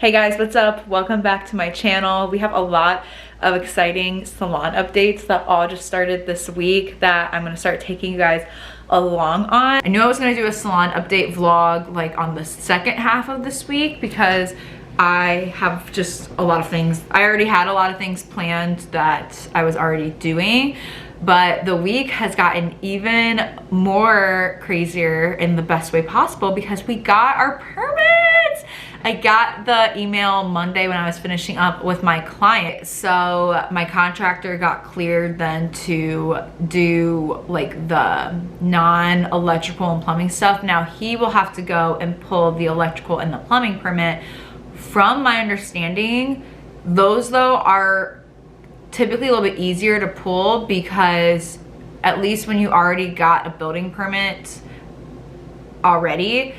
Hey guys, what's up? Welcome back to my channel. We have a lot of exciting salon updates that all just started this week that I'm gonna start taking you guys along on. I knew I was gonna do a salon update vlog like on the second half of this week because I have just a lot of things. I already had a lot of things planned that I was already doing, but the week has gotten even more crazier in the best way possible because we got our permits. I got the email Monday when I was finishing up with my client. So my contractor got cleared then to do like the non-electrical and plumbing stuff. Now he will have to go and pull the electrical and the plumbing permit. From my understanding, those though are typically a little bit easier to pull because at least when you already got a building permit already,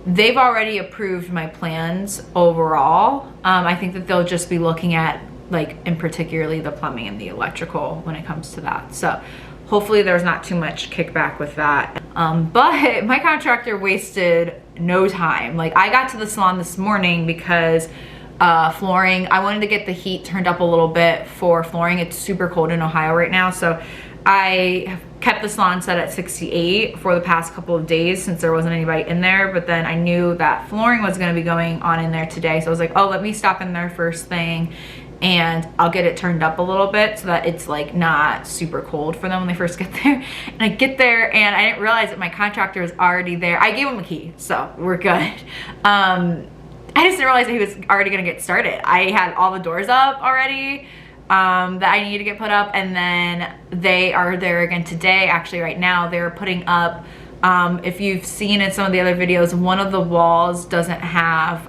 they've already approved my plans overall. I think that they'll just be looking at like in particularly the plumbing and the electrical when it comes to that. So hopefully there's not too much kickback with that. But my contractor wasted no time. Like I got to the salon this morning because flooring, I wanted to get the heat turned up a little bit for flooring. It's super cold in Ohio right now. So I have kept the salon set at 68 for the past couple of days since there wasn't anybody in there, but then I knew that flooring was gonna be going on in there today. So I was like, oh, let me stop in there first thing and I'll get it turned up a little bit so that it's like not super cold for them when they first get there. And I get there and I didn't realize that my contractor was already there. I gave him a key, so we're good. I just didn't realize that he was already gonna get started. I had all the doors up already that I need to get put up, and then they are there again today. Actually right now they're putting up, if you've seen in some of the other videos, one of the walls doesn't have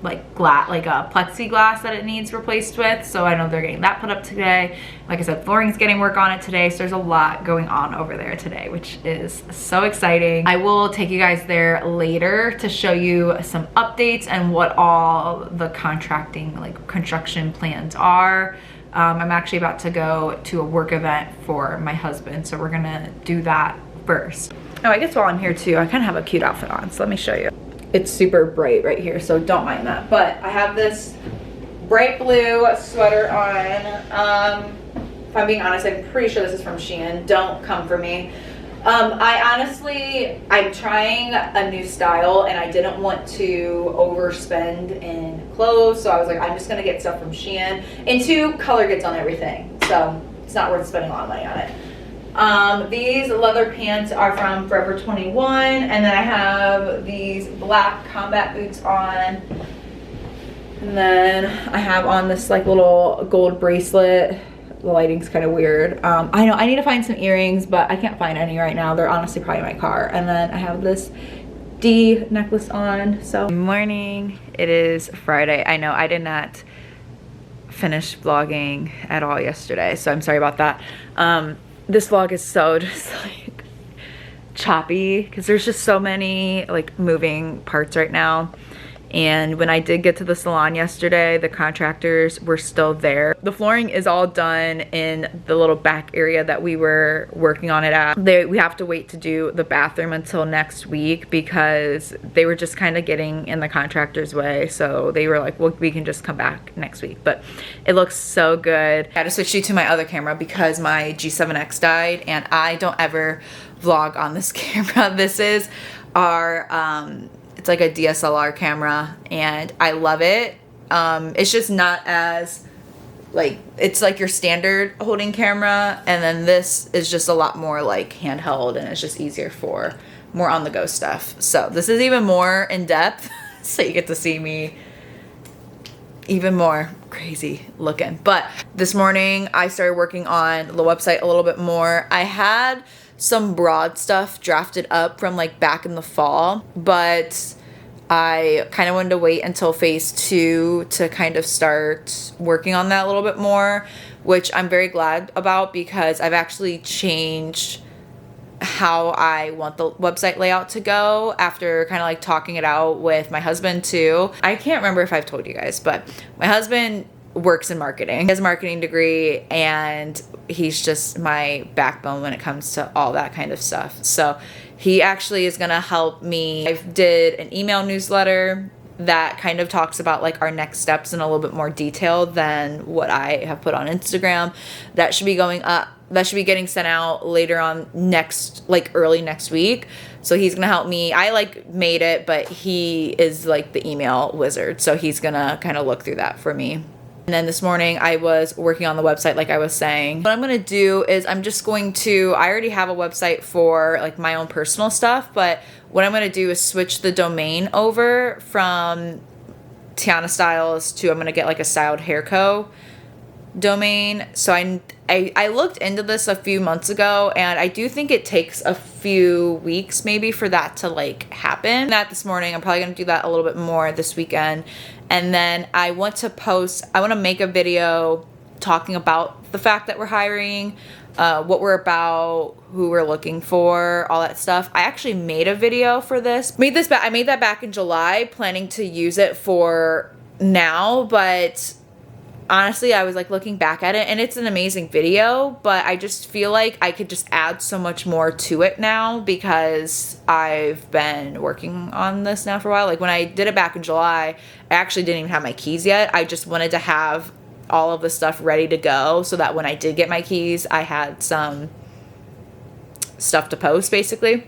like plexiglass that it needs replaced with, so I know they're getting that put up today. Like I said, flooring's getting work on it today, so there's a lot going on over there today, which is so exciting. I will take you guys there later to show you some updates and what all the contracting, like construction plans are. I'm actually about to go to a work event for my husband, so we're gonna do that first. Oh, I guess while I'm here too, I kind of have a cute outfit on, so let me show you. It's super bright right here, so don't mind that. But I have this bright blue sweater on. If I'm being honest, I'm pretty sure this is from Shein. Don't come for me. I'm trying a new style and I didn't want to overspend in clothes, so I was like, I'm just gonna get stuff from Shein. And two, color gets on everything, so it's not worth spending a lot of money on it. These leather pants are from Forever 21, and then I have these black combat boots on, and then I have on this like little gold bracelet. The lighting's kind of weird. I know I need to find some earrings, but I can't find any right now. They're honestly probably in my car. And then I have this D necklace on. So good morning, it is Friday. I know I did not finish vlogging at all yesterday, so I'm sorry about that. This vlog is so just like choppy because there's just so many like moving parts right now. And when I did get to the salon yesterday, the contractors were still there. The flooring is all done in the little back area that we were working on it at. We have to wait to do the bathroom until next week because they were just kind of getting in the contractor's way. So they were like, well, we can just come back next week. But it looks so good. I had to switch you to my other camera because my G7X died and I don't ever vlog on this camera. This is our, it's like a DSLR camera and I love it. It's just not as like, it's like your standard holding camera, and then this is just a lot more like handheld and it's just easier for more on the go stuff. So this is even more in depth so you get to see me even more crazy looking. But this morning I started working on the website a little bit more. I had some broad stuff drafted up from like back in the fall, but I kind of wanted to wait until phase 2 to kind of start working on that a little bit more, which I'm very glad about because I've actually changed how I want the website layout to go after kind of like talking it out with my husband too. I can't remember if I've told you guys, but my husband works in marketing. He has a marketing degree and he's just my backbone when it comes to all that kind of stuff. So he actually is gonna help me. I did an email newsletter that kind of talks about like our next steps in a little bit more detail than what I have put on Instagram. That should be going up. That should be getting sent out later on early next week. So he's gonna help me. I like made it, but he is like the email wizard. So he's gonna kind of look through that for me. And then this morning I was working on the website like I was saying. What I'm gonna do is I already have a website for like my own personal stuff, but what I'm gonna do is switch the domain over from Tiana Styles to, I'm gonna get like a Styled Hair Co. domain. So I looked into this a few months ago, and I do think it takes a few weeks maybe for that to like happen. That this morning, I'm probably gonna do that a little bit more this weekend. And then I want to make a video talking about the fact that we're hiring, what we're about, who we're looking for, all that stuff. I actually made a video for this. I made that back in July, planning to use it for now, but honestly, I was like looking back at it, and it's an amazing video, but I just feel like I could just add so much more to it now because I've been working on this now for a while. Like when I did it back in July, I actually didn't even have my keys yet. I just wanted to have all of the stuff ready to go so that when I did get my keys, I had some stuff to post basically.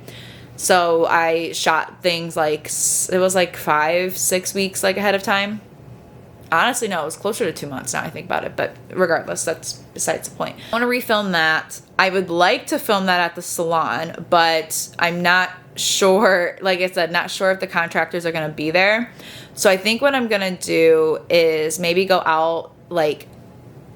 So I shot things like, it was like 5-6 weeks like ahead of time. Honestly, no, it was closer to 2 months now I think about it, but regardless, that's besides the point. I want to refilm that. I would like to film that at the salon, but I'm not sure, like I said, not sure if the contractors are going to be there. So I think what I'm going to do is maybe go out like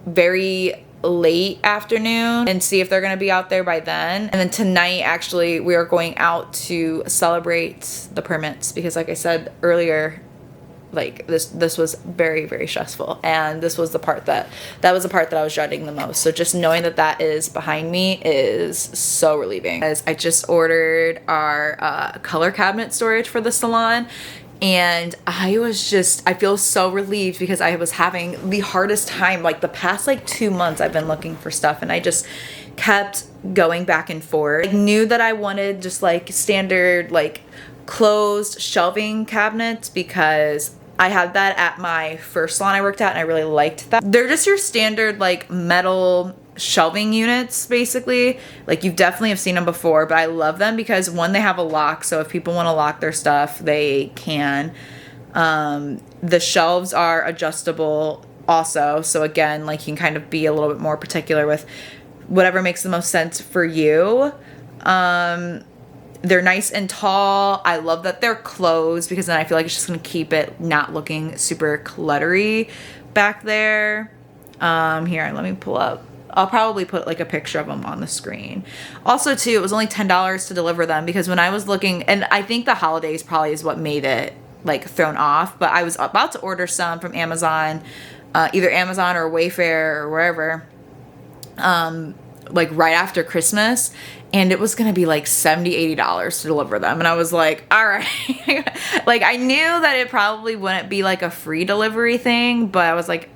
very late afternoon and see if they're going to be out there by then. And then tonight, actually, we are going out to celebrate the permits because like I said earlier, like this was very, very stressful, and this was the part that was the part that I was dreading the most. So just knowing that is behind me is so relieving. As I just ordered our color cabinet storage for the salon, and I feel so relieved because I was having the hardest time. Like the past like 2 months I've been looking for stuff, and I just kept going back and forth. I knew that I wanted just like standard like closed shelving cabinets because I had that at my first salon I worked at, and I really liked that. They're just your standard like metal shelving units basically. Like you definitely have seen them before, but I love them because one, they have a lock, so if people want to lock their stuff they can. The shelves are adjustable also, so again, like you can kind of be a little bit more particular with whatever makes the most sense for you. They're nice and tall. I love that they're closed because then I feel like it's just gonna keep it not looking super cluttery back there. Here, let me pull up. I'll probably put like a picture of them on the screen. Also too, it was only $10 to deliver them because when I was looking, and I think the holidays probably is what made it like thrown off, but I was about to order some from Amazon, either Amazon or Wayfair or wherever, like right after Christmas, and it was gonna be like $70-$80 to deliver them, and I was like, all right. Like I knew that it probably wouldn't be like a free delivery thing, but I was like,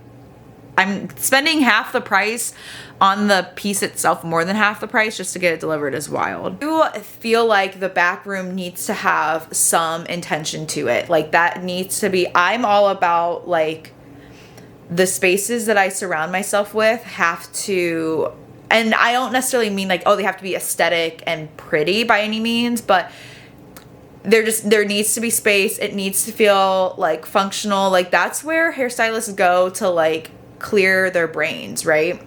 I'm spending half the price on the piece itself, more than half the price, just to get it delivered is wild. I feel like the back room needs to have some intention to it. Like that needs to be, I'm all about like the spaces that I surround myself with have to, and I don't necessarily mean like, oh, they have to be aesthetic and pretty by any means, but there needs to be space. It needs to feel like functional. Like that's where hairstylists go to like clear their brains, right?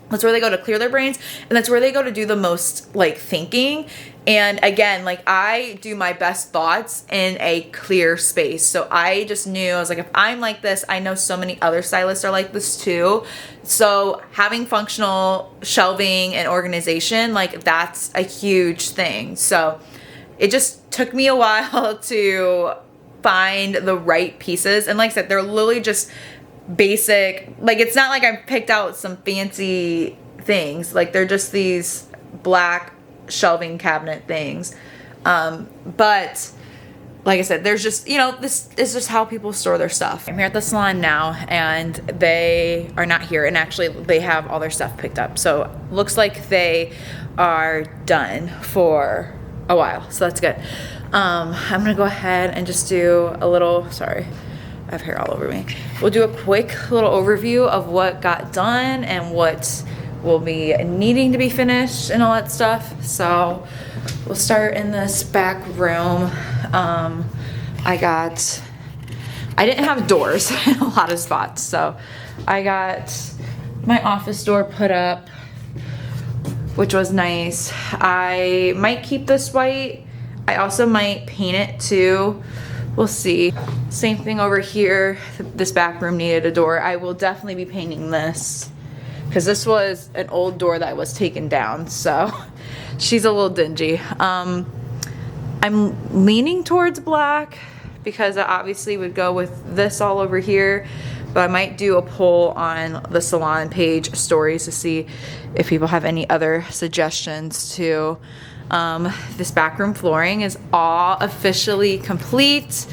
That's where they go to clear their brains, and that's where they go to do the most like thinking. And again, like I do my best thoughts in a clear space. So I just knew, I was like, if I'm like this, I know so many other stylists are like this too. So having functional shelving and organization, like that's a huge thing. So it just took me a while to find the right pieces. And like I said, they're literally just basic. Like it's not like I picked out some fancy things. Like they're just these black shelving cabinet things. But like I said, there's just, you know, this is just how people store their stuff. I'm here at the salon now, and they are not here, and actually they have all their stuff picked up. So looks like they are done for a while, so that's good. I'm gonna go ahead and just do a little, sorry, I have hair all over me. We'll do a quick little overview of what got done and what will be needing to be finished and all that stuff. So we'll start in this back room. I didn't have doors in a lot of spots, so I got my office door put up, which was nice. I might keep this white. I also might paint it too. We'll see. Same thing over here. This back room needed a door. I will definitely be painting this because this was an old door that was taken down, so she's a little dingy. I'm leaning towards black because I obviously would go with this all over here, but I might do a poll on the Salon page stories to see if people have any other suggestions too. This backroom flooring is all officially complete,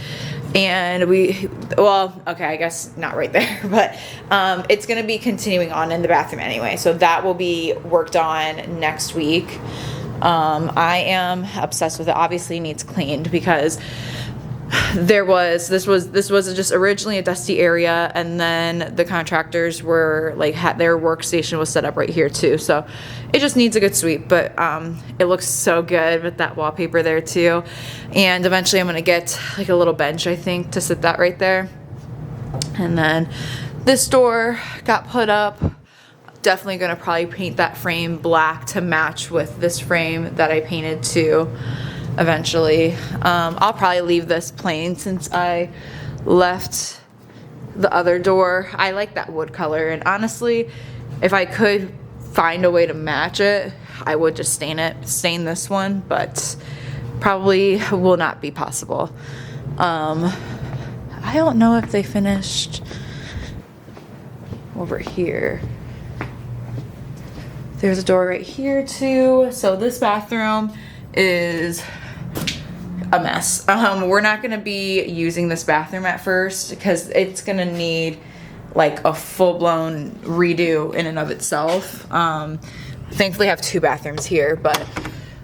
and well, okay, I guess not right there, but it's gonna be continuing on in the bathroom anyway, so that will be worked on next week. I am obsessed with it. Obviously needs cleaned because this was just originally a dusty area, and then the contractors were like, their workstation was set up right here too, so it just needs a good sweep. But it looks so good with that wallpaper there too, and eventually I'm gonna get like a little bench, I think, to sit that right there. And then this door got put up. Definitely gonna probably paint that frame black to match with this frame that I painted too eventually. I'll probably leave this plain since I left the other door. I like that wood color, and honestly, if I could find a way to match it, I would just stain this one, but probably will not be possible. I don't know if they finished over here. There's a door right here too. So this bathroom is a mess. We're not gonna be using this bathroom at first because it's gonna need like a full-blown redo in and of itself. Thankfully I have 2 bathrooms here, but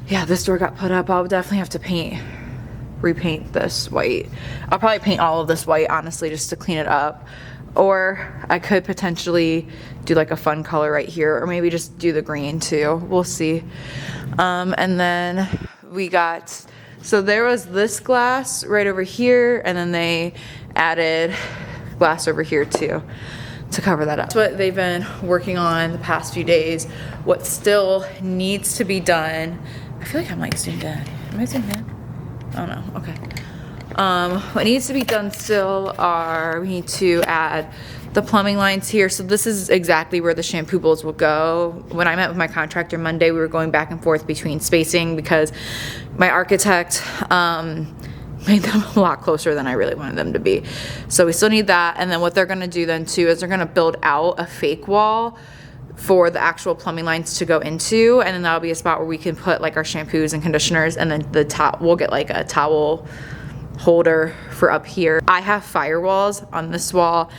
yeah, this door got put up. I'll definitely have to repaint this white. I'll probably paint all of this white, honestly, just to clean it up. Or I could potentially do like a fun color right here, or maybe just do the green too. We'll see. And then so there was this glass right over here, and then they added glass over here too to cover that up. That's what they've been working on the past few days. What still needs to be done, I feel like I'm like zoomed in. Am I zoomed in? Oh no, okay. What needs to be done still we need to add the plumbing lines here. So this is exactly where the shampoo bowls will go. When I met with my contractor Monday, we were going back and forth between spacing because my architect made them a lot closer than I really wanted them to be. So we still need that. And then what they're gonna do then too is they're gonna build out a fake wall for the actual plumbing lines to go into, and then that'll be a spot where we can put like our shampoos and conditioners, and then we'll get like a towel holder for up here. I have firewalls on this wall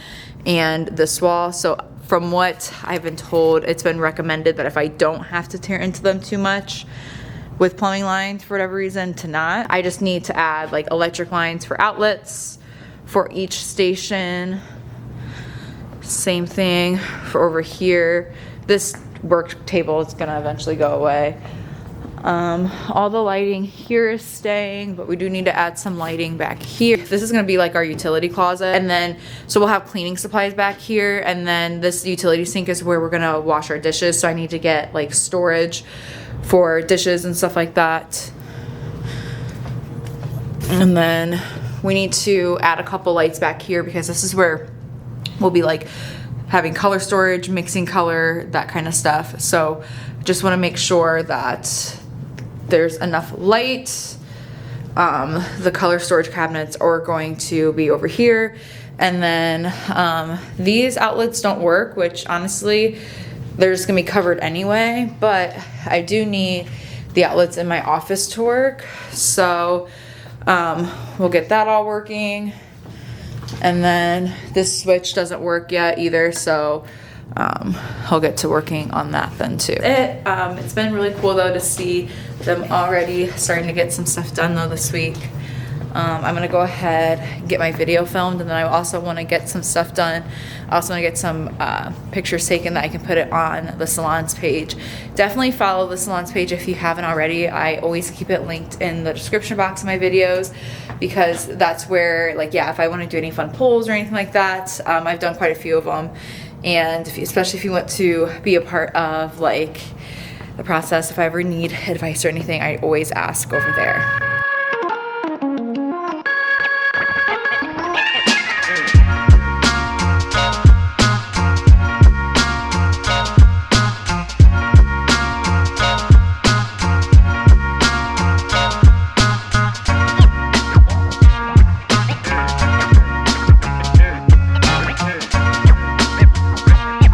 and this wall, so from what I've been told, it's been recommended that if I don't have to tear into them too much with plumbing lines for whatever reason, to not. I just need to add like electric lines for outlets for each station. Same thing for over here. This work table is gonna eventually go away. All the lighting here is staying, but we do need to add some lighting back here. This is gonna be like our utility closet, and then so we'll have cleaning supplies back here, and then this utility sink is where we're gonna wash our dishes, so I need to get like storage for dishes and stuff like that. And then we need to add a couple lights back here because this is where we'll be like having color storage, mixing color, that kind of stuff. So just want to make sure that there's enough light. The color storage cabinets are going to be over here. And then these outlets don't work, which honestly, they're just gonna be covered anyway, but I do need the outlets in my office to work. So we'll get that all working. And then this switch doesn't work yet either, so he'll get to working on that then too. It's been really cool though to see them already starting to get some stuff done though this week. I'm gonna go ahead and get my video filmed, and then I also want to get some stuff done. I also want to get some pictures taken that I can put it on the salon's page. Definitely follow the salon's page if you haven't already. I always keep it linked in the description box of my videos, because that's where, like, yeah, if I want to do any fun polls or anything like that, I've done quite a few of them. And especially if you want to be a part of like the process, if I ever need advice or anything, I always ask over there.